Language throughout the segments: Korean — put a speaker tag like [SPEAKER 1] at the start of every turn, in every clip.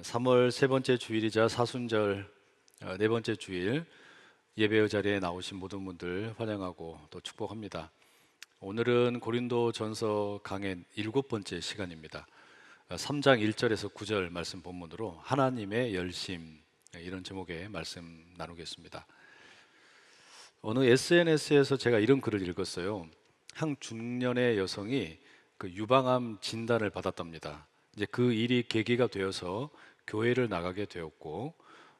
[SPEAKER 1] 3월 세 번째 주일이자 사순절 네 번째 주일 예배의 자리에 나오신 모든 분들 환영하고 또 축복합니다. 오늘은 고린도전서 강의 일곱 번째 시간입니다. 3장 1절에서 9절 말씀 본문으로 하나님의 열심, 이런 제목의 말씀 나누겠습니다. 어느 SNS에서 제가 이런 글을 읽었어요. 한 중년의 여성이 그 유방암 진단을 받았답니다. 이제 그 일이 계기가 되어서 교회를 나가게 되었고,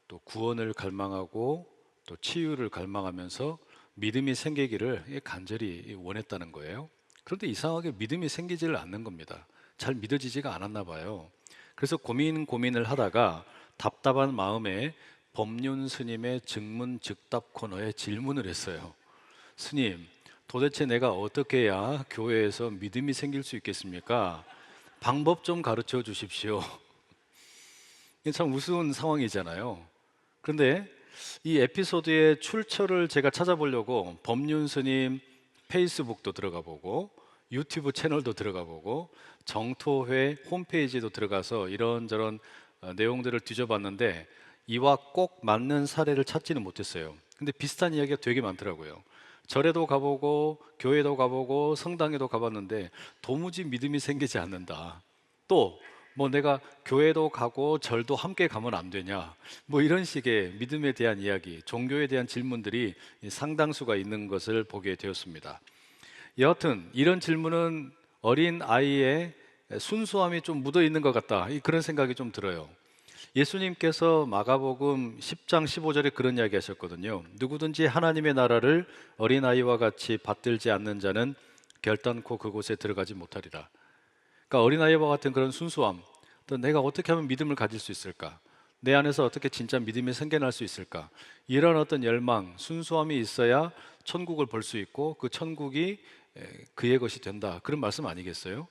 [SPEAKER 1] 또 구원을 갈망하고 또 치유를 갈망하면서 믿음이 생기기를 간절히 원했다는 거예요. 그런데 이상하게 믿음이 생기지를 않는 겁니다. 잘 믿어지지가 않았나 봐요. 그래서 고민을 하다가 답답한 마음에 법륜 스님의 증문즉답 코너에 질문을 했어요. 스님, 도대체 내가 어떻게 해야 교회에서 믿음이 생길 수 있겠습니까? 방법 좀 가르쳐 주십시오. 이게 참 우스운 상황이잖아요. 그런데 이 에피소드의 출처를 제가 찾아보려고 법륜 스님 페이스북도 들어가 보고 유튜브 채널도 들어가 보고 정토회 홈페이지도 들어가서 이런저런 내용들을 뒤져봤는데 이와 꼭 맞는 사례를 찾지는 못했어요. 근데 비슷한 이야기가 되게 많더라고요. 절에도 가보고 교회도 가보고 성당에도 가봤는데 도무지 믿음이 생기지 않는다. 또 뭐 내가 교회도 가고 절도 함께 가면 안 되냐, 뭐 이런 식의 믿음에 대한 이야기, 종교에 대한 질문들이 상당수가 있는 것을 보게 되었습니다. 여하튼 이런 질문은 어린 아이의 순수함이 좀 묻어 있는 것 같다, 그런 생각이 좀 들어요. 예수님께서 마가복음 10장 15절에 그런 이야기 하셨거든요. 누구든지 하나님의 나라를 어린아이와 같이 받들지 않는 자는 결단코 그곳에 들어가지 못하리라. 그러니까 어린아이와 같은 그런 순수함, 또 내가 어떻게 하면 믿음을 가질 수 있을까? 내 안에서 어떻게 진짜 믿음이 생겨날 수 있을까? 이런 어떤 열망, 순수함이 있어야 천국을 볼 수 있고 그 천국이 그의 것이 된다, 그런 말씀 아니겠어요?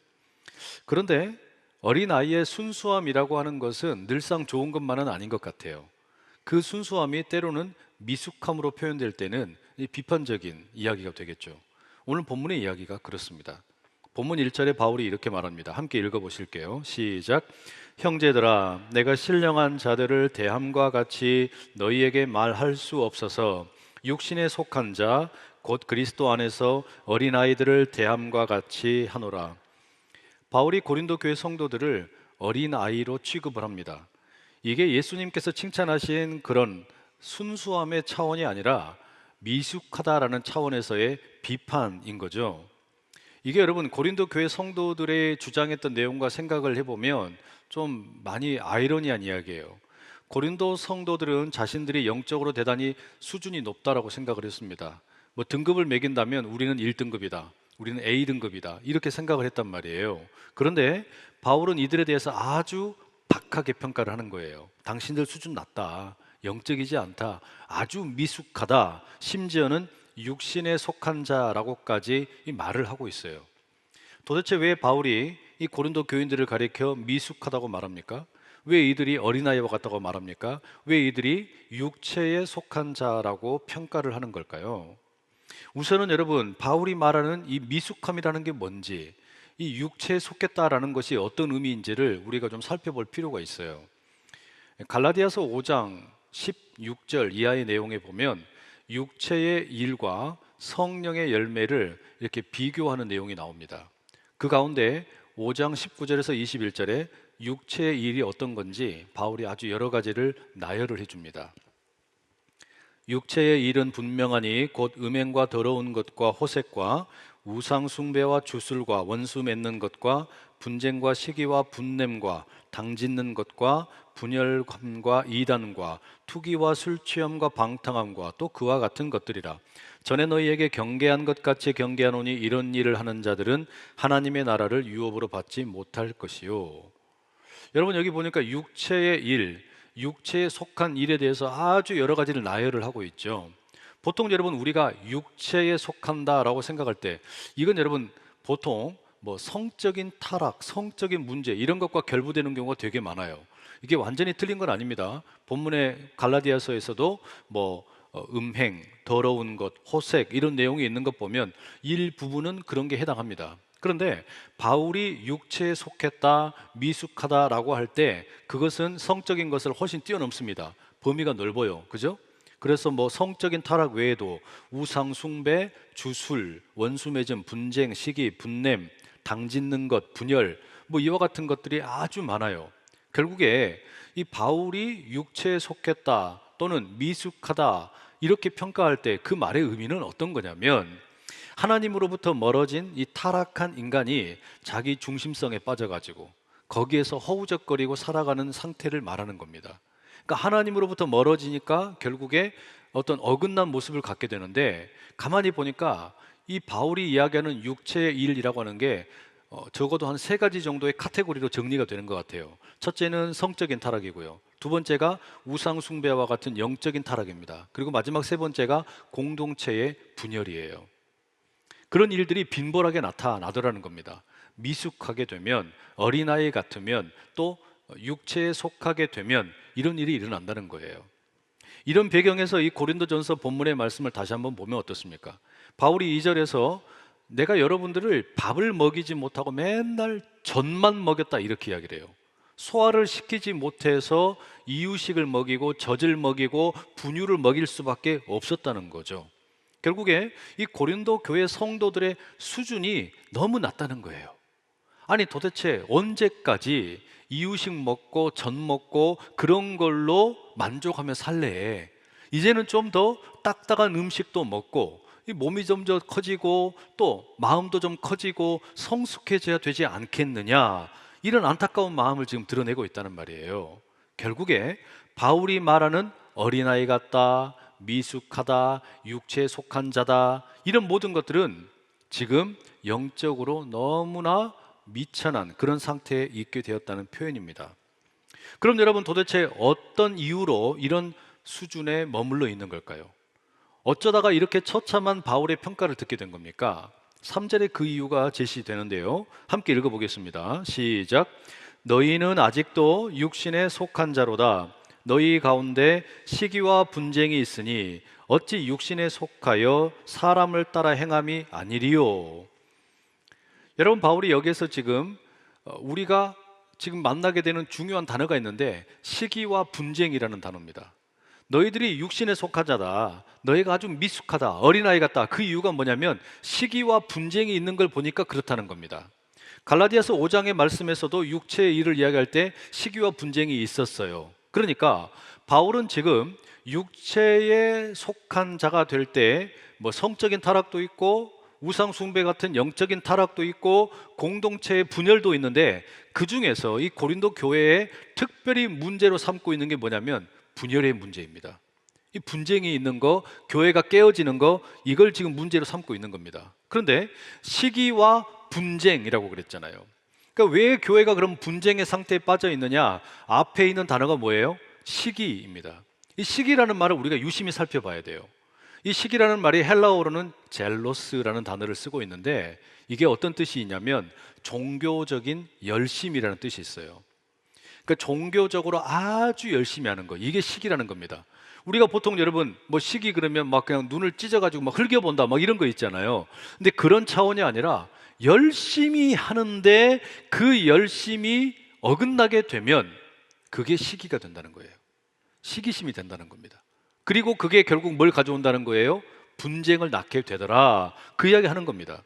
[SPEAKER 1] 그런데 어린아이의 순수함이라고 하는 것은 늘상 좋은 것만은 아닌 것 같아요. 그 순수함이 때로는 미숙함으로 표현될 때는 비판적인 이야기가 되겠죠. 오늘 본문의 이야기가 그렇습니다. 본문 1절에 바울이 이렇게 말합니다. 함께 읽어보실게요. 시작. 형제들아, 내가 신령한 자들을 대함과 같이 너희에게 말할 수 없어서 육신에 속한 자 곧 그리스도 안에서 어린아이들을 대함과 같이 하노라. 바울이 고린도 교회 성도들을 어린아이로 취급을 합니다. 이게 예수님께서 칭찬하신 그런 순수함의 차원이 아니라 미숙하다라는 차원에서의 비판인 거죠. 이게 여러분 고린도 교회 성도들의 주장했던 내용과 생각을 해보면 좀 많이 아이러니한 이야기예요. 고린도 성도들은 자신들이 영적으로 대단히 수준이 높다라고 생각을 했습니다. 뭐 등급을 매긴다면 우리는 1등급이다, 우리는 A등급이다, 이렇게 생각을 했단 말이에요. 그런데 바울은 이들에 대해서 아주 박하게 평가를 하는 거예요. 당신들 수준 낮다, 영적이지 않다, 아주 미숙하다, 심지어는 육신에 속한 자라고까지 이 말을 하고 있어요. 도대체 왜 바울이 이 고린도 교인들을 가리켜 미숙하다고 말합니까? 왜 이들이 어린아이와 같다고 말합니까? 왜 이들이 육체에 속한 자라고 평가를 하는 걸까요? 우선은 여러분, 바울이 말하는 이 미숙함이라는 게 뭔지, 이 육체에 속했다라는 것이 어떤 의미인지를 우리가 좀 살펴볼 필요가 있어요. 갈라디아서 5장 16절 이하의 내용에 보면 육체의 일과 성령의 열매를 이렇게 비교하는 내용이 나옵니다. 그 가운데 5장 19절에서 21절에 육체의 일이 어떤 건지 바울이 아주 여러 가지를 나열을 해줍니다. 육체의 일은 분명하니 곧 음행과 더러운 것과 호색과 우상 숭배와 주술과 원수 맺는 것과 분쟁과 시기와 분냄과 당짓는 것과 분열함과 이단과 투기와 술 취함과 방탕함과 또 그와 같은 것들이라. 전에 너희에게 경계한 것 같이 경계하노니 이런 일을 하는 자들은 하나님의 나라를 유업으로 받지 못할 것이요. 여러분, 여기 보니까 육체의 일, 육체에 속한 일에 대해서 아주 여러 가지를 나열을 하고 있죠. 보통 여러분, 우리가 육체에 속한다라고 생각할 때 이건 여러분 보통 뭐 성적인 타락, 성적인 문제 이런 것과 결부되는 경우가 되게 많아요. 이게 완전히 틀린 건 아닙니다. 본문의 갈라디아서에서도 뭐 음행, 더러운 것, 호색 이런 내용이 있는 것 보면 일부분은 그런 게 해당합니다. 그런데 바울이 육체에 속했다, 미숙하다라고 할 때 그것은 성적인 것을 훨씬 뛰어넘습니다. 범위가 넓어요. 그죠? 그래서 뭐 성적인 타락 외에도 우상 숭배, 주술, 원수 맺음, 분쟁, 시기, 분냄, 당 짓는 것, 분열, 뭐 이와 같은 것들이 아주 많아요. 결국에 이 바울이 육체에 속했다 또는 미숙하다 이렇게 평가할 때 그 말의 의미는 어떤 거냐면, 하나님으로부터 멀어진 이 타락한 인간이 자기 중심성에 빠져가지고 거기에서 허우적거리고 살아가는 상태를 말하는 겁니다. 그러니까 하나님으로부터 멀어지니까 결국에 어떤 어긋난 모습을 갖게 되는데, 가만히 보니까 이 바울이 이야기하는 육체의 일이라고 하는 게 적어도 한 세 가지 정도의 카테고리로 정리가 되는 것 같아요. 첫째는 성적인 타락이고요. 두 번째가 우상 숭배와 같은 영적인 타락입니다. 그리고 마지막 세 번째가 공동체의 분열이에요. 그런 일들이 빈번하게 나타나더라는 겁니다. 미숙하게 되면, 어린아이 같으면, 또 육체에 속하게 되면 이런 일이 일어난다는 거예요. 이런 배경에서 이 고린도전서 본문의 말씀을 다시 한번 보면 어떻습니까? 바울이 2절에서 내가 여러분들을 밥을 먹이지 못하고 맨날 젖만 먹였다 이렇게 이야기를 해요. 소화를 시키지 못해서 이유식을 먹이고 젖을 먹이고 분유를 먹일 수밖에 없었다는 거죠. 결국에 이 고린도 교회 성도들의 수준이 너무 낮다는 거예요. 아니 도대체 언제까지 이유식 먹고 젖 먹고 그런 걸로 만족하며 살래? 이제는 좀 더 딱딱한 음식도 먹고 이 몸이 좀 더 커지고 또 마음도 좀 커지고 성숙해져야 되지 않겠느냐, 이런 안타까운 마음을 지금 드러내고 있다는 말이에요. 결국에 바울이 말하는 어린아이 같다, 미숙하다, 육체에 속한 자다, 이런 모든 것들은 지금 영적으로 너무나 미천한 그런 상태에 있게 되었다는 표현입니다. 그럼 여러분, 도대체 어떤 이유로 이런 수준에 머물러 있는 걸까요? 어쩌다가 이렇게 처참한 바울의 평가를 듣게 된 겁니까? 3절에 그 이유가 제시되는데요, 함께 읽어보겠습니다. 시작. 너희는 아직도 육신에 속한 자로다. 너희 가운데 시기와 분쟁이 있으니 어찌 육신에 속하여 사람을 따라 행함이 아니리요. 여러분, 바울이 여기에서 지금 우리가 지금 만나게 되는 중요한 단어가 있는데, 시기와 분쟁이라는 단어입니다. 너희들이 육신에 속한 자다, 너희가 아주 미숙하다, 어린아이 같다. 그 이유가 뭐냐면 시기와 분쟁이 있는 걸 보니까 그렇다는 겁니다. 갈라디아서 5장의 말씀에서도 육체의 일을 이야기할 때 시기와 분쟁이 있었어요. 그러니까 바울은 지금 육체에 속한 자가 될 때 뭐 성적인 타락도 있고 우상 숭배 같은 영적인 타락도 있고 공동체의 분열도 있는데, 그 중에서 이 고린도 교회에 특별히 문제로 삼고 있는 게 뭐냐면 분열의 문제입니다. 이 분쟁이 있는 거, 교회가 깨어지는 거, 이걸 지금 문제로 삼고 있는 겁니다. 그런데 시기와 분쟁이라고 그랬잖아요. 그러니까 왜 교회가 그럼 분쟁의 상태에 빠져 있느냐? 앞에 있는 단어가 뭐예요? 시기입니다. 이 시기라는 말을 우리가 유심히 살펴봐야 돼요. 이 시기라는 말이 헬라어로는 젤로스라는 단어를 쓰고 있는데, 이게 어떤 뜻이 있냐면 종교적인 열심이라는 뜻이 있어요. 그러니까 종교적으로 아주 열심히 하는 거, 이게 시기라는 겁니다. 우리가 보통 여러분 뭐 시기 그러면 막 그냥 눈을 찢어가지고 막 흘겨본다 막 이런 거 있잖아요. 근데 그런 차원이 아니라 열심히 하는데 그 열심이 어긋나게 되면 그게 시기가 된다는 거예요. 시기심이 된다는 겁니다. 그리고 그게 결국 뭘 가져온다는 거예요? 분쟁을 낳게 되더라, 그 이야기 하는 겁니다.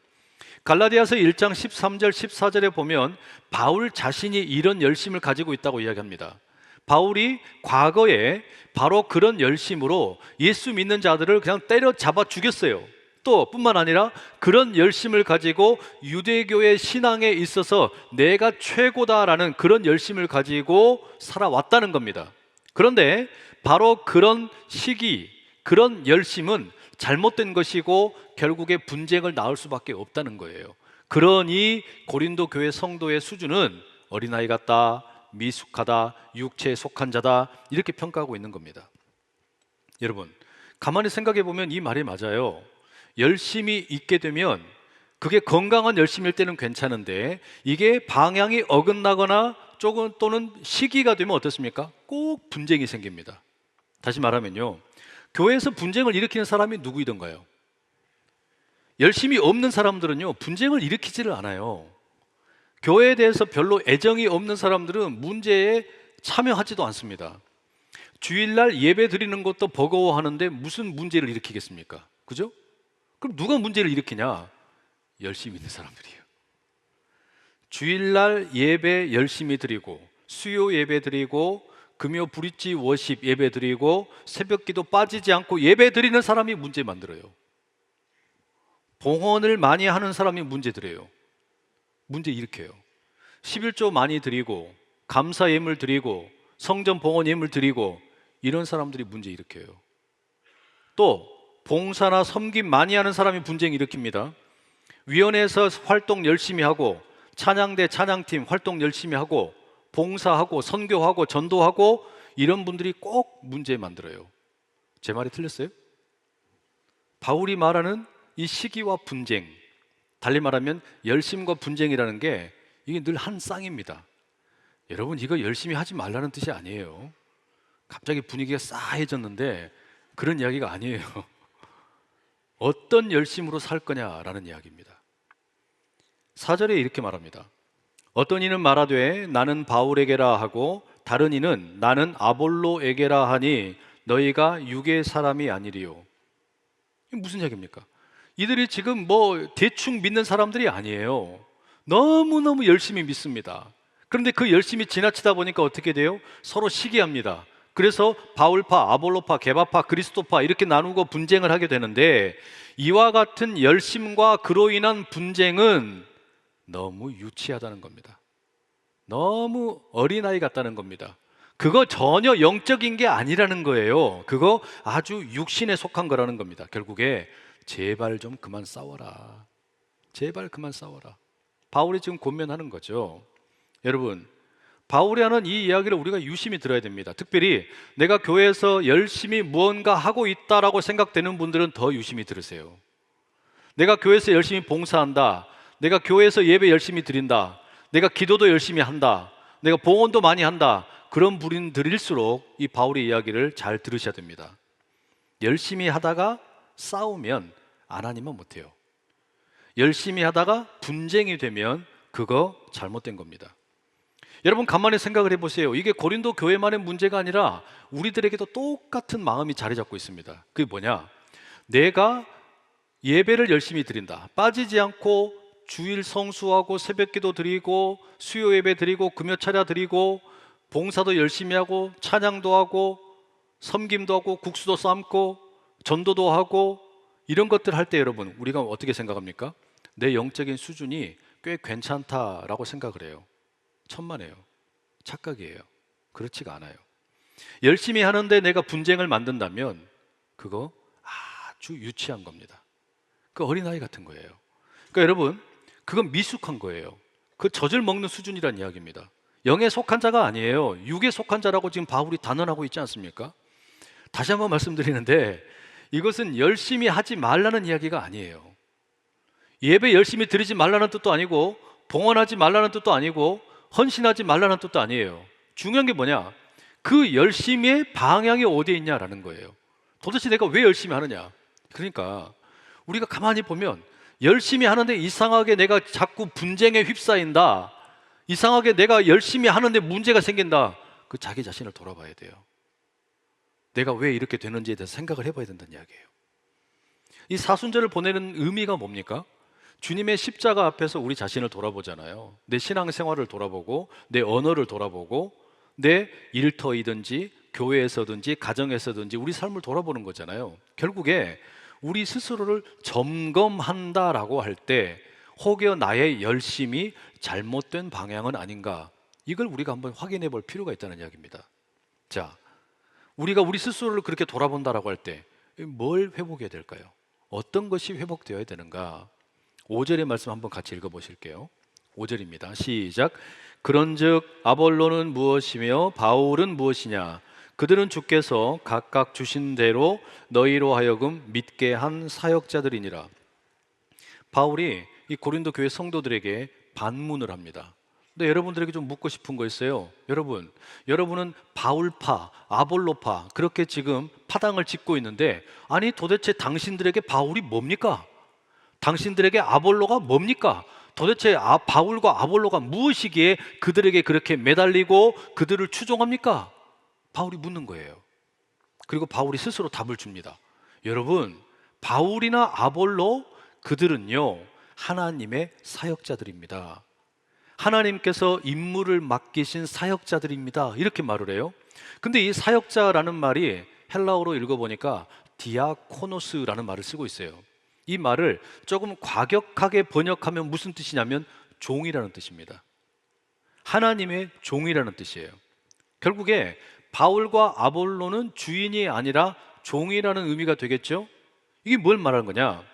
[SPEAKER 1] 갈라디아서 1장 13절 14절에 보면 바울 자신이 이런 열심을 가지고 있다고 이야기합니다. 바울이 과거에 바로 그런 열심으로 예수 믿는 자들을 그냥 때려잡아 죽였어요. 또 뿐만 아니라 그런 열심을 가지고 유대교의 신앙에 있어서 내가 최고다라는 그런 열심을 가지고 살아왔다는 겁니다. 그런데 바로 그런 시기, 그런 열심은 잘못된 것이고 결국에 분쟁을 낳을 수밖에 없다는 거예요. 그러니 고린도 교회 성도의 수준은 어린아이 같다, 미숙하다, 육체에 속한 자다, 이렇게 평가하고 있는 겁니다. 여러분, 가만히 생각해 보면 이 말이 맞아요. 열심히 있게 되면 그게 건강한 열심일 때는 괜찮은데, 이게 방향이 어긋나거나 조금 또는 시기가 되면 어떻습니까? 꼭 분쟁이 생깁니다. 다시 말하면요, 교회에서 분쟁을 일으키는 사람이 누구이던가요? 열심이 없는 사람들은요, 분쟁을 일으키지를 않아요. 교회에 대해서 별로 애정이 없는 사람들은 문제에 참여하지도 않습니다. 주일날 예배 드리는 것도 버거워하는데 무슨 문제를 일으키겠습니까? 그죠? 그럼 누가 문제를 일으키냐? 열심히 있는 사람들이에요. 주일날 예배 열심히 드리고, 수요 예배 드리고, 금요 브릿지 워십 예배 드리고, 새벽기도 빠지지 않고 예배 드리는 사람이 문제 만들어요. 봉헌을 많이 하는 사람이 문제 들어요. 문제 일으켜요. 11조 많이 드리고, 감사 예물 드리고, 성전 봉헌 예물 드리고, 이런 사람들이 문제 일으켜요. 또 봉사나 섬김 많이 하는 사람이 분쟁 일으킵니다. 위원회에서 활동 열심히 하고, 찬양대 찬양팀 활동 열심히 하고, 봉사하고 선교하고 전도하고, 이런 분들이 꼭 문제 만들어요. 제 말이 틀렸어요? 바울이 말하는 이 시기와 분쟁, 달리 말하면 열심과 분쟁이라는 게 이게 늘 한 쌍입니다. 여러분, 이거 열심히 하지 말라는 뜻이 아니에요. 갑자기 분위기가 싸해졌는데 그런 이야기가 아니에요. 어떤 열심으로 살 거냐라는 이야기입니다. 4절에 이렇게 말합니다. 어떤 이는 말하되 나는 바울에게라 하고, 다른 이는 나는 아볼로에게라 하니 너희가 육의 사람이 아니리요. 이게 무슨 이야기입니까? 이들이 지금 대충 믿는 사람들이 아니에요. 너무너무 열심히 믿습니다. 그런데 그 열심히 지나치다 보니까 어떻게 돼요? 서로 시기합니다. 그래서 바울파, 아볼로파, 게바파, 그리스도파 이렇게 나누고 분쟁을 하게 되는데, 이와 같은 열심과 그로 인한 분쟁은 너무 유치하다는 겁니다. 너무 어린아이 같다는 겁니다. 그거 전혀 영적인 게 아니라는 거예요. 그거 아주 육신에 속한 거라는 겁니다. 결국에 제발 좀 그만 싸워라. 제발 그만 싸워라. 바울이 지금 권면하는 거죠. 여러분, 바울이 하는 이 이야기를 우리가 유심히 들어야 됩니다. 특별히 내가 교회에서 열심히 무언가 하고 있다라고 생각되는 분들은 더 유심히 들으세요. 내가 교회에서 열심히 봉사한다, 내가 교회에서 예배 열심히 드린다, 내가 기도도 열심히 한다, 내가 봉헌도 많이 한다, 그런 분들일수록 이 바울의 이야기를 잘 들으셔야 됩니다. 열심히 하다가 싸우면 안 하니만 못해요. 열심히 하다가 분쟁이 되면 그거 잘못된 겁니다. 여러분, 간만에 생각을 해보세요. 이게 고린도 교회만의 문제가 아니라 우리들에게도 똑같은 마음이 자리 잡고 있습니다. 그게 뭐냐? 내가 예배를 열심히 드린다, 빠지지 않고 주일 성수하고 새벽기도 드리고 수요 예배 드리고 금요 차려 드리고 봉사도 열심히 하고 찬양도 하고 섬김도 하고 국수도 삶고 전도도 하고, 이런 것들 할 때 여러분, 우리가 어떻게 생각합니까? 내 영적인 수준이 꽤 괜찮다라고 생각을 해요. 천만에요. 착각이에요. 그렇지가 않아요. 열심히 하는데 내가 분쟁을 만든다면 그거 아주 유치한 겁니다. 그 어린아이 같은 거예요. 그러니까 여러분, 그건 미숙한 거예요. 그 젖을 먹는 수준이란 이야기입니다. 영에 속한 자가 아니에요. 육에 속한 자라고 지금 바울이 단언하고 있지 않습니까? 다시 한번 말씀드리는데, 이것은 열심히 하지 말라는 이야기가 아니에요. 예배 열심히 드리지 말라는 뜻도 아니고, 봉헌하지 말라는 뜻도 아니고, 헌신하지 말라는 뜻도 아니에요. 중요한 게 뭐냐? 그 열심의 방향이 어디에 있냐라는 거예요. 도대체 내가 왜 열심히 하느냐? 그러니까 우리가 가만히 보면 열심히 하는데 이상하게 내가 자꾸 분쟁에 휩싸인다, 이상하게 내가 열심히 하는데 문제가 생긴다, 그 자기 자신을 돌아봐야 돼요. 내가 왜 이렇게 되는지에 대해서 생각을 해봐야 된다는 이야기예요. 이 사순절을 보내는 의미가 뭡니까? 주님의 십자가 앞에서 우리 자신을 돌아보잖아요. 내 신앙생활을 돌아보고, 내 언어를 돌아보고, 내 일터이든지 교회에서든지 가정에서든지 우리 삶을 돌아보는 거잖아요. 결국에 우리 스스로를 점검한다라고 할 때 혹여 나의 열심이 잘못된 방향은 아닌가, 이걸 우리가 한번 확인해 볼 필요가 있다는 이야기입니다. 자, 우리가 우리 스스로를 그렇게 돌아본다라고 할 때 뭘 회복해야 될까요? 어떤 것이 회복되어야 되는가? 5절의 말씀 한번 같이 읽어보실게요. 5절입니다. 시작. 그런즉 아볼로는 무엇이며 바울은 무엇이냐? 그들은 주께서 각각 주신 대로 너희로 하여금 믿게 한 사역자들이니라. 바울이 이 고린도 교회 성도들에게 반문을 합니다. 근데 여러분들에게 좀 묻고 싶은 거 있어요. 여러분은 바울파, 아볼로파 그렇게 지금 파당을 짓고 있는데, 아니 도대체 당신들에게 바울이 뭡니까? 당신들에게 아볼로가 뭡니까? 도대체 바울과 아볼로가 무엇이기에 그들에게 그렇게 매달리고 그들을 추종합니까? 바울이 묻는 거예요. 그리고 바울이 스스로 답을 줍니다. 여러분, 바울이나 아볼로, 그들은요 하나님의 사역자들입니다. 하나님께서 임무를 맡기신 사역자들입니다. 이렇게 말을 해요. 근데 이 사역자라는 말이 헬라어로 읽어보니까 디아코노스라는 말을 쓰고 있어요. 이 말을 조금 과격하게 번역하면 무슨 뜻이냐면 종이라는 뜻입니다. 하나님의 종이라는 뜻이에요. 결국에 바울과 아볼로는 주인이 아니라 종이라는 의미가 되겠죠? 이게 뭘 말하는 거냐?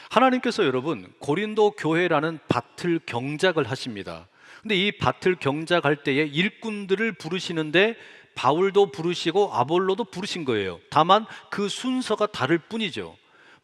[SPEAKER 1] 하나님께서 여러분 고린도 교회라는 밭을 경작을 하십니다. 근데 이 밭을 경작할 때에 일꾼들을 부르시는데 바울도 부르시고 아볼로도 부르신 거예요. 다만 그 순서가 다를 뿐이죠.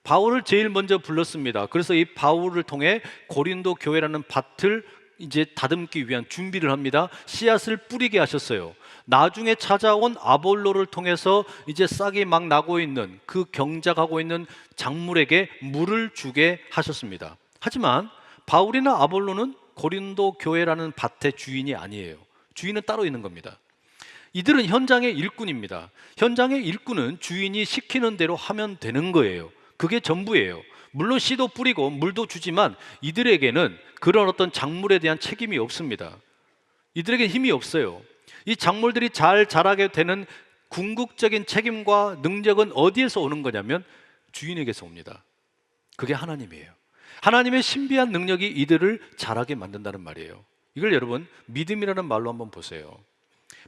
[SPEAKER 1] 바울을 제일 먼저 불렀습니다. 그래서 이 바울을 통해 고린도 교회라는 밭을 이제 다듬기 위한 준비를 합니다. 씨앗을 뿌리게 하셨어요. 나중에 찾아온 아볼로를 통해서 이제 싹이 막 나고 있는 그 경작하고 있는 작물에게 물을 주게 하셨습니다. 하지만 바울이나 아볼로는 고린도 교회라는 밭의 주인이 아니에요. 주인은 따로 있는 겁니다. 이들은 현장의 일꾼입니다. 현장의 일꾼은 주인이 시키는 대로 하면 되는 거예요. 그게 전부예요. 물론 씨도 뿌리고 물도 주지만 이들에게는 그런 어떤 작물에 대한 책임이 없습니다. 이들에게는 힘이 없어요. 이 작물들이 잘 자라게 되는 궁극적인 책임과 능력은 어디에서 오는 거냐면 주인에게서 옵니다. 그게 하나님이에요. 하나님의 신비한 능력이 이들을 자라게 만든다는 말이에요. 이걸 여러분 믿음이라는 말로 한번 보세요.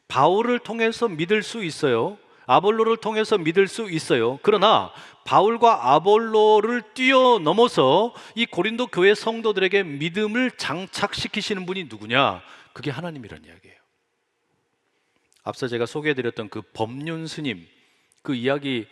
[SPEAKER 1] 바울을 통해서 믿을 수 있어요. 아볼로를 통해서 믿을 수 있어요. 그러나 바울과 아볼로를 뛰어넘어서 이 고린도 교회 성도들에게 믿음을 장착시키시는 분이 누구냐? 그게 하나님이라는 이야기예요. 앞서 제가 소개해드렸던 그 법륜 스님, 그 이야기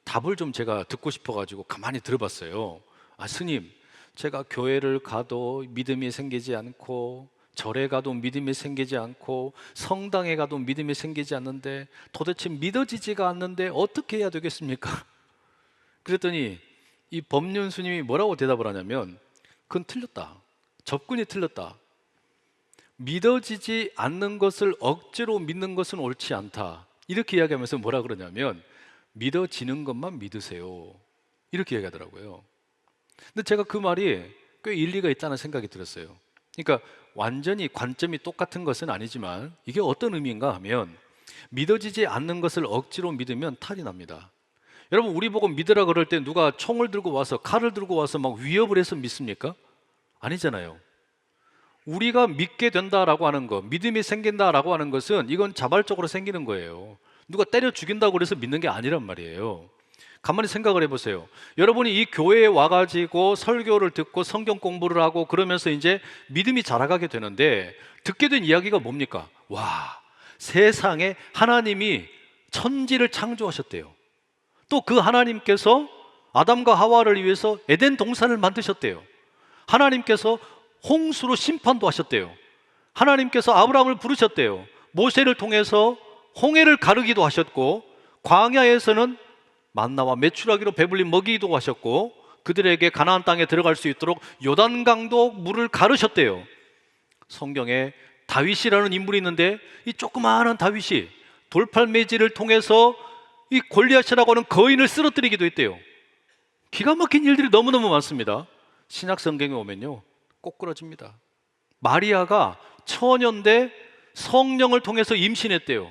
[SPEAKER 1] 답을 좀 제가 듣고 싶어가지고 가만히 들어봤어요. 스님, 제가 교회를 가도 믿음이 생기지 않고 절에 가도 믿음이 생기지 않고 성당에 가도 믿음이 생기지 않는데 도대체 믿어지지가 않는데 어떻게 해야 되겠습니까? 그랬더니 이 법륜 스님이 뭐라고 대답을 하냐면 그건 틀렸다. 접근이 틀렸다. 믿어지지 않는 것을 억지로 믿는 것은 옳지 않다. 이렇게 이야기하면서 뭐라 그러냐면 믿어지는 것만 믿으세요. 이렇게 이야기하더라고요. 근데 제가 그 말이 꽤 일리가 있다는 생각이 들었어요. 그러니까 완전히 관점이 똑같은 것은 아니지만 이게 어떤 의미인가 하면 믿어지지 않는 것을 억지로 믿으면 탈이 납니다. 여러분, 우리 보고 믿으라 그럴 때 누가 총을 들고 와서 칼을 들고 와서 막 위협을 해서 믿습니까? 아니잖아요. 우리가 믿게 된다라고 하는 것, 믿음이 생긴다라고 하는 것은 이건 자발적으로 생기는 거예요. 누가 때려 죽인다고 그래서 믿는 게 아니란 말이에요. 가만히 생각을 해보세요. 여러분이 이 교회에 와가지고 설교를 듣고 성경 공부를 하고 그러면서 이제 믿음이 자라가게 되는데 듣게 된 이야기가 뭡니까? 와, 세상에 하나님이 천지를 창조하셨대요. 또 그 하나님께서 아담과 하와를 위해서 에덴 동산을 만드셨대요. 하나님께서 홍수로 심판도 하셨대요. 하나님께서 아브라함을 부르셨대요. 모세를 통해서 홍해를 가르기도 하셨고 광야에서는 만나와 메추라기로 배불리 먹이기도 하셨고 그들에게 가나안 땅에 들어갈 수 있도록 요단강도 물을 가르셨대요. 성경에 다윗이라는 인물이 있는데 이 조그마한 다윗이 돌팔매질을 통해서 이 골리앗이라고 하는 거인을 쓰러뜨리기도 했대요. 기가 막힌 일들이 너무너무 많습니다. 신약 성경에 오면요 꼬꾸라집니다. 마리아가 처녀인데 성령을 통해서 임신했대요.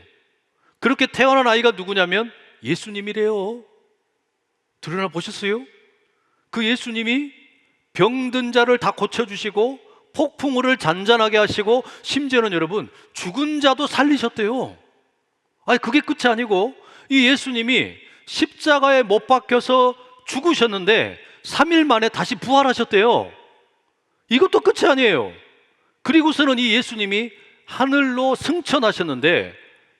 [SPEAKER 1] 그렇게 태어난 아이가 누구냐면 예수님이래요. 들어나 보셨어요? 그 예수님이 병든 자를 다 고쳐주시고 폭풍우를 잔잔하게 하시고 심지어는 여러분 죽은 자도 살리셨대요. 아니 그게 끝이 아니고 이 예수님이 십자가에 못 박혀서 죽으셨는데 3일 만에 다시 부활하셨대요. 이것도 끝이 아니에요. 그리고서는 이 예수님이 하늘로 승천하셨는데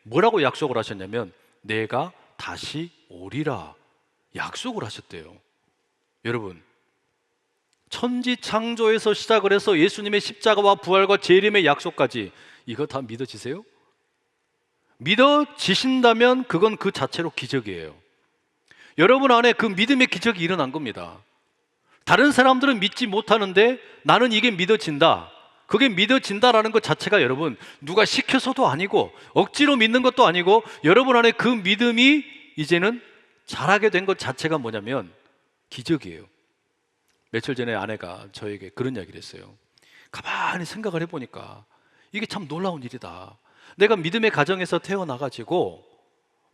[SPEAKER 1] 뭐라고 약속을 하셨냐면 내가 다시 오리라 약속을 하셨대요. 여러분, 천지 창조에서 시작을 해서 예수님의 십자가와 부활과 재림의 약속까지 이거 다 믿어지세요? 믿어지신다면 그건 그 자체로 기적이에요. 여러분 안에 그 믿음의 기적이 일어난 겁니다. 다른 사람들은 믿지 못하는데 나는 이게 믿어진다. 그게 믿어진다라는 것 자체가 여러분 누가 시켜서도 아니고 억지로 믿는 것도 아니고 여러분 안에 그 믿음이 이제는 자라게 된 것 자체가 뭐냐면 기적이에요. 며칠 전에 아내가 저에게 그런 이야기를 했어요. 가만히 생각을 해보니까 이게 참 놀라운 일이다. 내가 믿음의 가정에서 태어나가지고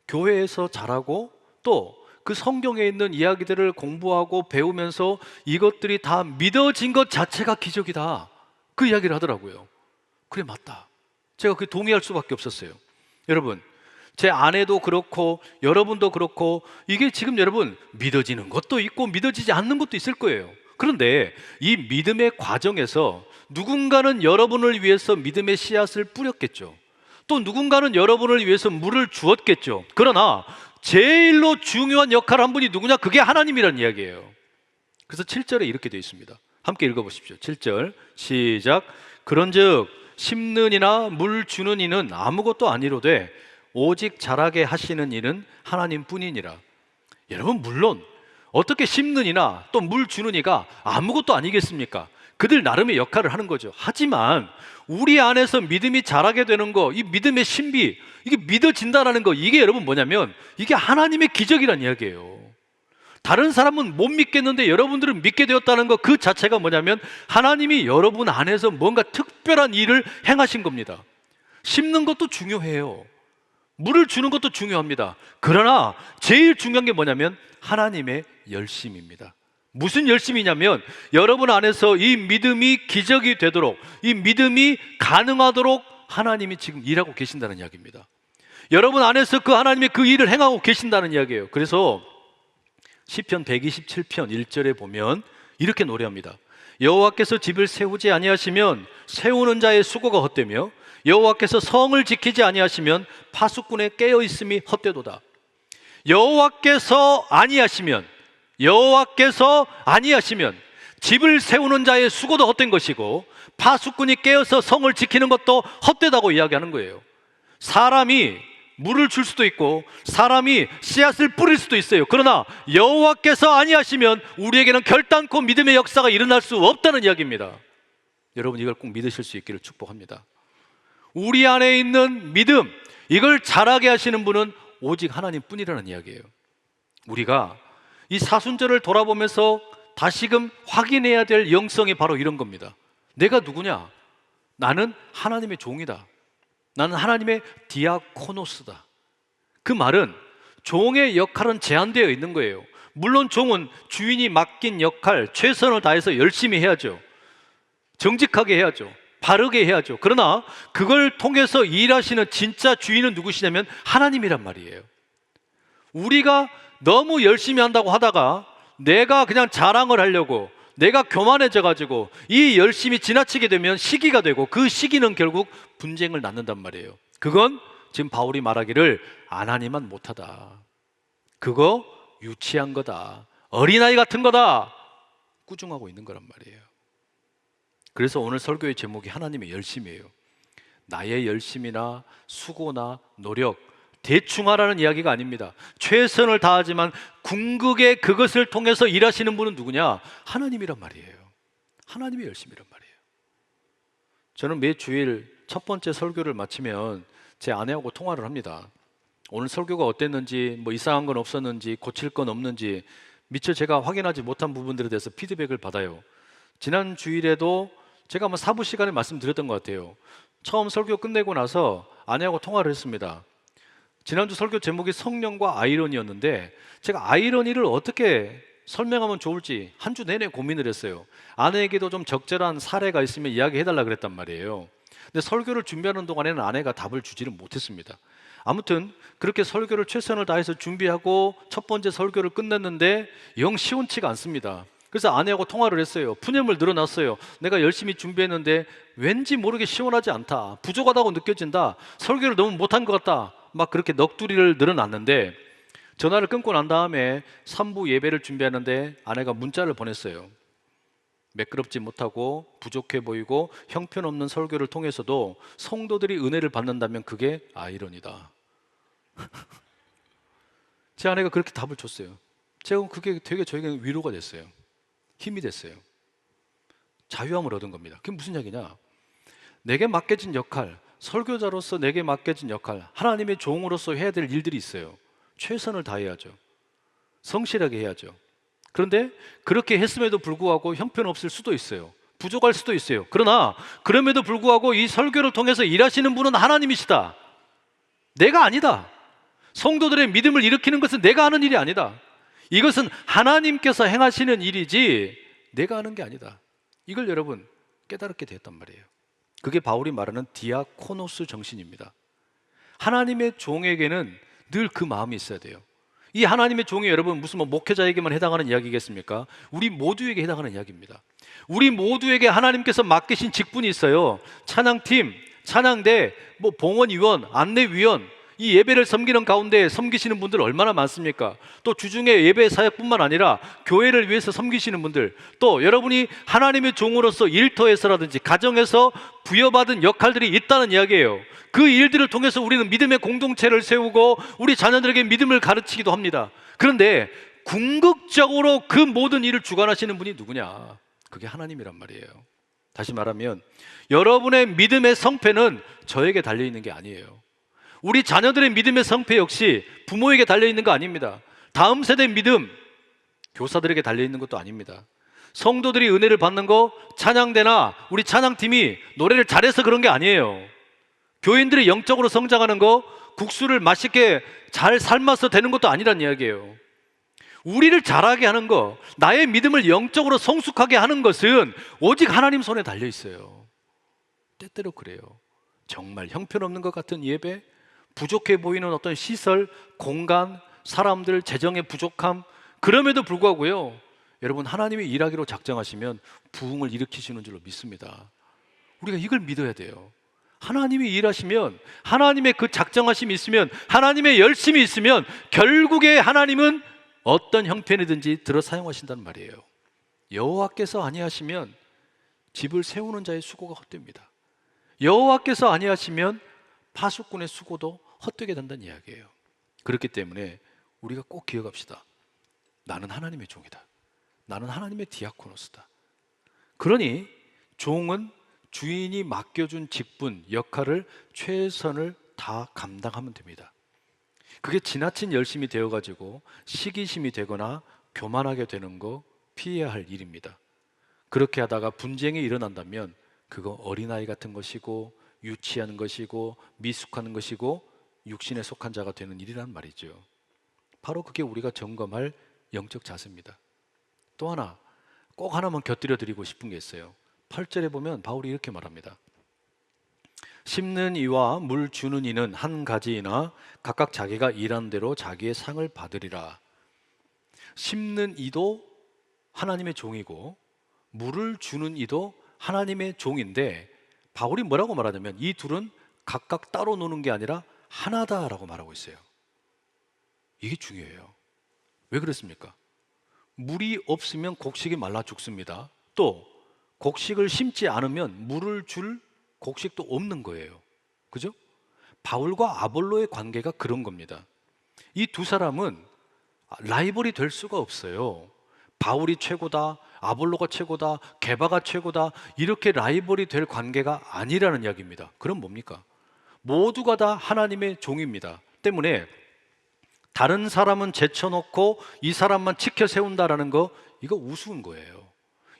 [SPEAKER 1] 교회에서 자라고 또 그 성경에 있는 이야기들을 공부하고 배우면서 이것들이 다 믿어진 것 자체가 기적이다. 그 이야기를 하더라고요. 그래, 맞다. 제가 그게 동의할 수밖에 없었어요. 여러분, 제 아내도 그렇고 여러분도 그렇고 이게 지금 여러분 믿어지는 것도 있고 믿어지지 않는 것도 있을 거예요. 그런데 이 믿음의 과정에서 누군가는 여러분을 위해서 믿음의 씨앗을 뿌렸겠죠. 또 누군가는 여러분을 위해서 물을 주었겠죠. 그러나 제일로 중요한 역할을 한 분이 누구냐? 그게 하나님이라는 이야기예요. 그래서 7절에 이렇게 되어 있습니다. 함께 읽어보십시오. 7절 시작. 그런즉 심는 이나 물 주는 이는 아무것도 아니로되 오직 자라게 하시는 이는 하나님뿐이니라. 여러분, 물론 어떻게 심는 이나 또 물 주는 이가 아무것도 아니겠습니까? 그들 나름의 역할을 하는 거죠. 하지만 우리 안에서 믿음이 자라게 되는 거, 이 믿음의 신비, 이게 믿어진다라는 거, 이게 여러분 뭐냐면 이게 하나님의 기적이란 이야기예요. 다른 사람은 못 믿겠는데 여러분들은 믿게 되었다는 거, 그 자체가 뭐냐면 하나님이 여러분 안에서 뭔가 특별한 일을 행하신 겁니다. 심는 것도 중요해요. 물을 주는 것도 중요합니다. 그러나 제일 중요한 게 뭐냐면 하나님의 열심입니다. 무슨 열심이냐면 여러분 안에서 이 믿음이 기적이 되도록, 이 믿음이 가능하도록 하나님이 지금 일하고 계신다는 이야기입니다. 여러분 안에서 그 하나님의 그 일을 행하고 계신다는 이야기예요. 그래서 시편 127편 1절에 보면 이렇게 노래합니다. 여호와께서 집을 세우지 아니하시면 세우는 자의 수고가 헛되며 여호와께서 성을 지키지 아니하시면 파수꾼의 깨어 있음이 헛되도다. 여호와께서 아니하시면 집을 세우는 자의 수고도 헛된 것이고 파수꾼이 깨어서 성을 지키는 것도 헛되다고 이야기하는 거예요. 사람이 물을 줄 수도 있고 사람이 씨앗을 뿌릴 수도 있어요. 그러나 여호와께서 아니하시면 우리에게는 결단코 믿음의 역사가 일어날 수 없다는 이야기입니다. 여러분, 이걸 꼭 믿으실 수 있기를 축복합니다. 우리 안에 있는 믿음, 이걸 자라게 하시는 분은 오직 하나님뿐이라는 이야기예요. 우리가 이 사순절을 돌아보면서 다시금 확인해야 될 영성이 바로 이런 겁니다. 내가 누구냐? 나는 하나님의 종이다. 나는 하나님의 디아코노스다. 그 말은 종의 역할은 제한되어 있는 거예요. 물론 종은 주인이 맡긴 역할 최선을 다해서 열심히 해야죠. 정직하게 해야죠. 바르게 해야죠. 그러나 그걸 통해서 일하시는 진짜 주인은 누구시냐면 하나님이란 말이에요. 우리가 너무 열심히 한다고 하다가 내가 그냥 자랑을 하려고 내가 교만해져 가지고 이 열심히 지나치게 되면 시기가 되고 그 시기는 결국 분쟁을 낳는단 말이에요. 그건 지금 바울이 말하기를 아나니만 못하다. 그거 유치한 거다. 어린아이 같은 거다. 꾸중하고 있는 거란 말이에요. 그래서 오늘 설교의 제목이 하나님의 열심이에요. 나의 열심이나 수고나 노력 대충 하라는 이야기가 아닙니다. 최선을 다하지만 궁극에 그것을 통해서 일하시는 분은 누구냐? 하나님이란 말이에요. 하나님의 열심이란 말이에요. 저는 매 주일 첫 번째 설교를 마치면 제 아내하고 통화를 합니다. 오늘 설교가 어땠는지, 뭐 이상한 건 없었는지, 고칠 건 없는지 미처 제가 확인하지 못한 부분들에 대해서 피드백을 받아요. 지난 주일에도 제가 아마 사부 시간에 말씀드렸던 것 같아요. 처음 설교 끝내고 나서 아내하고 통화를 했습니다. 지난주 설교 제목이 성령과 아이러니였는데 제가 아이러니를 어떻게 설명하면 좋을지 한 주 내내 고민을 했어요. 아내에게도 좀 적절한 사례가 있으면 이야기해달라 그랬단 말이에요. 근데 설교를 준비하는 동안에는 아내가 답을 주지를 못했습니다. 아무튼 그렇게 설교를 최선을 다해서 준비하고 첫 번째 설교를 끝냈는데 영 시원치가 않습니다. 그래서 아내하고 통화를 했어요. 푸념을 늘어놨어요. 내가 열심히 준비했는데 왠지 모르게 시원하지 않다. 부족하다고 느껴진다. 설교를 너무 못한 것 같다. 막 그렇게 넋두리를 늘어놨는데 전화를 끊고 난 다음에 3부 예배를 준비하는데 아내가 문자를 보냈어요. 매끄럽지 못하고 부족해 보이고 형편없는 설교를 통해서도 성도들이 은혜를 받는다면 그게 아이러니다. 제 아내가 그렇게 답을 줬어요. 제가 그게 되게 저에게는 위로가 됐어요. 힘이 됐어요. 자유함을 얻은 겁니다. 그게 무슨 이야기냐? 내게 맡겨진 역할, 설교자로서 내게 맡겨진 역할, 하나님의 종으로서 해야 될 일들이 있어요. 최선을 다해야죠. 성실하게 해야죠. 그런데 그렇게 했음에도 불구하고 형편없을 수도 있어요. 부족할 수도 있어요. 그러나 그럼에도 불구하고 이 설교를 통해서 일하시는 분은 하나님이시다. 내가 아니다. 성도들의 믿음을 일으키는 것은 내가 하는 일이 아니다. 이것은 하나님께서 행하시는 일이지 내가 하는 게 아니다. 이걸 여러분 깨달게 되었단 말이에요. 그게 바울이 말하는 디아코노스 정신입니다. 하나님의 종에게는 늘 그 마음이 있어야 돼요. 이 하나님의 종이 여러분 무슨 목회자에게만 해당하는 이야기겠습니까? 우리 모두에게 해당하는 이야기입니다. 우리 모두에게 하나님께서 맡기신 직분이 있어요. 찬양팀, 찬양대, 봉헌위원, 안내위원, 이 예배를 섬기는 가운데 섬기시는 분들 얼마나 많습니까? 또 주중에 예배 사역뿐만 아니라 교회를 위해서 섬기시는 분들, 또 여러분이 하나님의 종으로서 일터에서라든지 가정에서 부여받은 역할들이 있다는 이야기예요. 그 일들을 통해서 우리는 믿음의 공동체를 세우고 우리 자녀들에게 믿음을 가르치기도 합니다. 그런데 궁극적으로 그 모든 일을 주관하시는 분이 누구냐? 그게 하나님이란 말이에요. 다시 말하면 여러분의 믿음의 성패는 저에게 달려있는 게 아니에요. 우리 자녀들의 믿음의 성패 역시 부모에게 달려있는 거 아닙니다. 다음 세대 믿음, 교사들에게 달려있는 것도 아닙니다. 성도들이 은혜를 받는 거 찬양대나 우리 찬양팀이 노래를 잘해서 그런 게 아니에요. 교인들이 영적으로 성장하는 거 국수를 맛있게 잘 삶아서 되는 것도 아니란 이야기예요. 우리를 잘하게 하는 거, 나의 믿음을 영적으로 성숙하게 하는 것은 오직 하나님 손에 달려있어요. 때때로 그래요. 정말 형편없는 것 같은 예배, 부족해 보이는 어떤 시설, 공간, 사람들, 재정의 부족함, 그럼에도 불구하고요, 여러분 하나님이 일하기로 작정하시면 부흥을 일으키시는 줄로 믿습니다. 우리가 이걸 믿어야 돼요. 하나님이 일하시면, 하나님의 그 작정하심이 있으면, 하나님의 열심이 있으면 결국에 하나님은 어떤 형편이든지 들어 사용하신다는 말이에요. 여호와께서 아니하시면 집을 세우는 자의 수고가 헛됩니다. 여호와께서 아니하시면 파수꾼의 수고도 헛되게 된다는 이야기예요. 그렇기 때문에 우리가 꼭 기억합시다. 나는 하나님의 종이다. 나는 하나님의 디아코노스다. 그러니 종은 주인이 맡겨준 직분, 역할을 최선을 다 감당하면 됩니다. 그게 지나친 열심이 되어가지고 시기심이 되거나 교만하게 되는 거 피해야 할 일입니다. 그렇게 하다가 분쟁이 일어난다면 그거 어린아이 같은 것이고 유치한 것이고 미숙한 것이고 육신에 속한 자가 되는 일이란 말이죠. 바로 그게 우리가 점검할 영적 자세입니다. 또 하나, 꼭 하나만 곁들여 드리고 싶은 게 있어요. 8절에 보면 바울이 이렇게 말합니다. 심는 이와 물 주는 이는 한 가지이나 각각 자기가 일한 대로 자기의 상을 받으리라. 심는 이도 하나님의 종이고 물을 주는 이도 하나님의 종인데, 바울이 뭐라고 말하냐면 이 둘은 각각 따로 노는 게 아니라 하나다라고 말하고 있어요. 이게 중요해요. 왜 그렇습니까? 물이 없으면 곡식이 말라 죽습니다. 또 곡식을 심지 않으면 물을 줄 곡식도 없는 거예요. 그죠? 바울과 아볼로의 관계가 그런 겁니다. 이 두 사람은 라이벌이 될 수가 없어요. 바울이 최고다, 아볼로가 최고다, 게바가 최고다, 이렇게 라이벌이 될 관계가 아니라는 이야기입니다. 그럼 뭡니까? 모두가 다 하나님의 종입니다. 때문에 다른 사람은 제쳐놓고 이 사람만 지켜 세운다라는 거, 이거 우스운 거예요.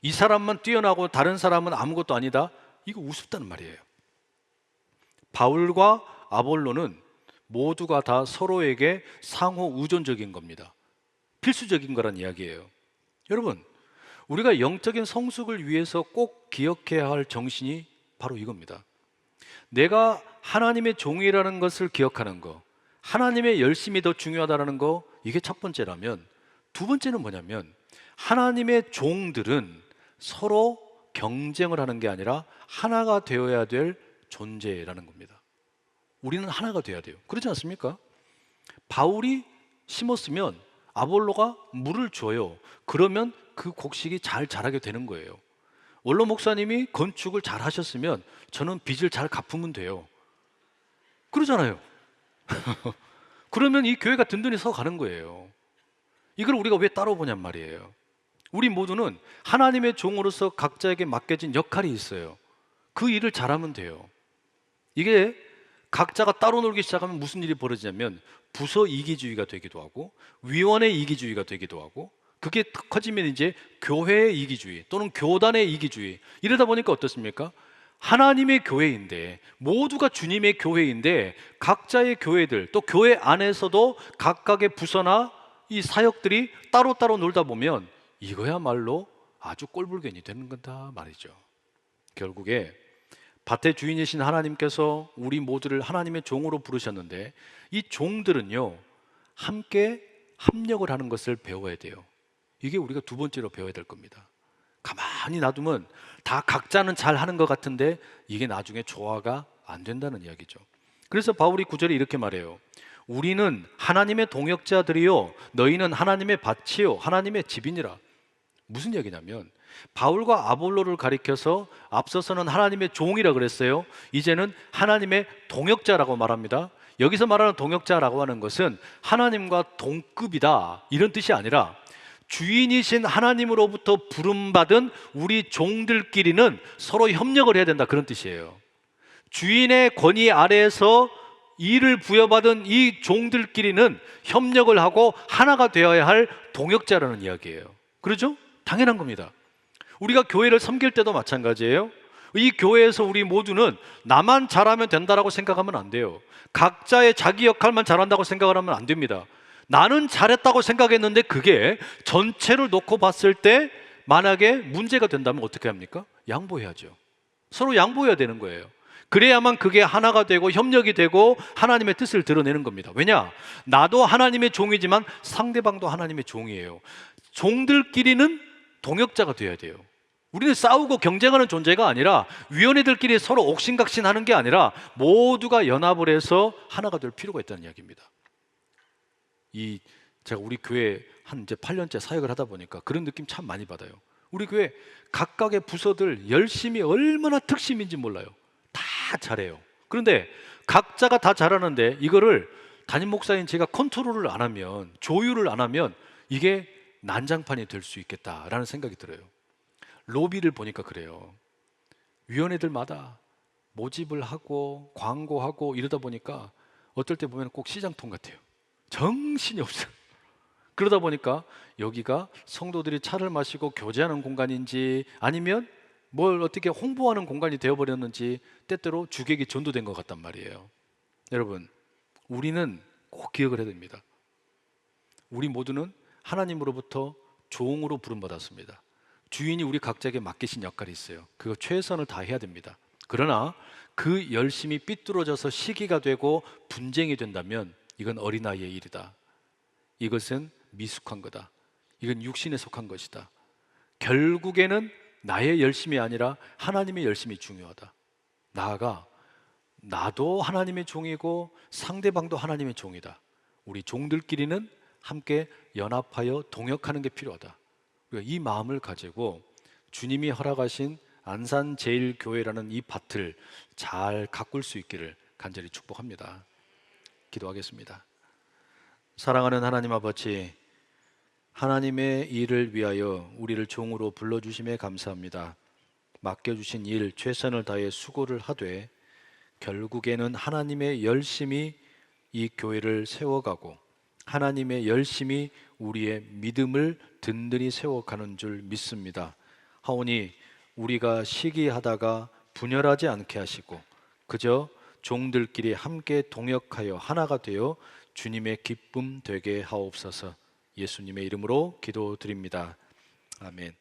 [SPEAKER 1] 이 사람만 뛰어나고 다른 사람은 아무것도 아니다, 이거 우습다는 말이에요. 바울과 아볼로는 모두가 다 서로에게 상호 우존적인 겁니다. 필수적인 거란 이야기예요. 여러분, 우리가 영적인 성숙을 위해서 꼭 기억해야 할 정신이 바로 이겁니다. 내가 하나님의 종이라는 것을 기억하는 거, 하나님의 열심이 더 중요하다는 거, 이게 첫 번째라면, 두 번째는 뭐냐면 하나님의 종들은 서로 경쟁을 하는 게 아니라 하나가 되어야 될 존재라는 겁니다. 우리는 하나가 되어야 돼요. 그렇지 않습니까? 바울이 심었으면 아볼로가 물을 줘요. 그러면 그 곡식이 잘 자라게 되는 거예요. 원로 목사님이 건축을 잘 하셨으면 저는 빚을 잘 갚으면 돼요. 그러잖아요. 그러면 이 교회가 든든히 서 가는 거예요. 이걸 우리가 왜 따로 보냔 말이에요. 우리 모두는 하나님의 종으로서 각자에게 맡겨진 역할이 있어요. 그 일을 잘하면 돼요. 이게 각자가 따로 놀기 시작하면 무슨 일이 벌어지냐면 부서 이기주의가 되기도 하고 위원회 이기주의가 되기도 하고, 그게 커지면 이제 교회의 이기주의 또는 교단의 이기주의, 이러다 보니까 어떻습니까? 하나님의 교회인데, 모두가 주님의 교회인데, 각자의 교회들 또 교회 안에서도 각각의 부서나 이 사역들이 따로따로 놀다 보면 이거야말로 아주 꼴불견이 되는 거다 말이죠. 결국에 밭의 주인이신 하나님께서 우리 모두를 하나님의 종으로 부르셨는데, 이 종들은요 함께 합력을 하는 것을 배워야 돼요. 이게 우리가 두 번째로 배워야 될 겁니다. 가만히 놔두면 다 각자는 잘 하는 것 같은데 이게 나중에 조화가 안 된다는 이야기죠. 그래서 바울이 9절에 이렇게 말해요. 우리는 하나님의 동역자들이요 너희는 하나님의 밭이요 하나님의 집이니라. 무슨 얘기냐면 바울과 아볼로를 가리켜서 앞서서는 하나님의 종이라 그랬어요. 이제는 하나님의 동역자라고 말합니다. 여기서 말하는 동역자라고 하는 것은 하나님과 동급이다 이런 뜻이 아니라, 주인이신 하나님으로부터 부름받은 우리 종들끼리는 서로 협력을 해야 된다 그런 뜻이에요. 주인의 권위 아래에서 일을 부여받은 이 종들끼리는 협력을 하고 하나가 되어야 할 동역자라는 이야기예요. 그렇죠? 당연한 겁니다. 우리가 교회를 섬길 때도 마찬가지예요. 이 교회에서 우리 모두는 나만 잘하면 된다라고 생각하면 안 돼요. 각자의 자기 역할만 잘한다고 생각을 하면 안 됩니다. 나는 잘했다고 생각했는데 그게 전체를 놓고 봤을 때 만약에 문제가 된다면 어떻게 합니까? 양보해야죠. 서로 양보해야 되는 거예요. 그래야만 그게 하나가 되고 협력이 되고 하나님의 뜻을 드러내는 겁니다. 왜냐? 나도 하나님의 종이지만 상대방도 하나님의 종이에요. 종들끼리는 동역자가 되어야 돼요. 우리는 싸우고 경쟁하는 존재가 아니라, 위원회들끼리 서로 옥신각신하는 게 아니라 모두가 연합을 해서 하나가 될 필요가 있다는 이야기입니다. 제가 우리 교회 한 이제 8년째 사역을 하다 보니까 그런 느낌 참 많이 받아요. 우리 교회 각각의 부서들 열심히 얼마나 특심인지 몰라요. 다 잘해요. 그런데 각자가 다 잘하는데 이거를 담임 목사인 제가 컨트롤을 안 하면, 조율을 안 하면 이게 난장판이 될 수 있겠다라는 생각이 들어요. 로비를 보니까 그래요. 위원회들마다 모집을 하고 광고하고 이러다 보니까 어떨 때 보면 꼭 시장통 같아요. 정신이 없어요. 그러다 보니까 여기가 성도들이 차를 마시고 교제하는 공간인지 아니면 뭘 어떻게 홍보하는 공간이 되어버렸는지 때때로 주객이 전도된 것 같단 말이에요. 여러분, 우리는 꼭 기억을 해야 됩니다. 우리 모두는 하나님으로부터 종으로 부름받았습니다. 주인이 우리 각자에게 맡기신 역할이 있어요. 그거 최선을 다해야 됩니다. 그러나 그 열심이 삐뚤어져서 시기가 되고 분쟁이 된다면 이건 어린아이의 일이다. 이것은 미숙한 거다. 이건 육신에 속한 것이다. 결국에는 나의 열심이 아니라 하나님의 열심이 중요하다. 나아가 나도 하나님의 종이고 상대방도 하나님의 종이다. 우리 종들끼리는 함께 연합하여 동역하는 게 필요하다. 우리가 이 마음을 가지고 주님이 허락하신 안산제일교회라는 이 밭을 잘 가꿀 수 있기를 간절히 축복합니다. 기도하겠습니다. 사랑하는 하나님 아버지, 하나님의 일을 위하여 우리를 종으로 불러주심에 감사합니다. 맡겨주신 일 최선을 다해 수고를 하되 결국에는 하나님의 열심이 이 교회를 세워가고 하나님의 열심이 우리의 믿음을 든든히 세워가는 줄 믿습니다. 하오니 우리가 시기하다가 분열하지 않게 하시고 그저 종들끼리 함께 동역하여 하나가 되어 주님의 기쁨 되게 하옵소서. 예수님의 이름으로 기도드립니다. 아멘.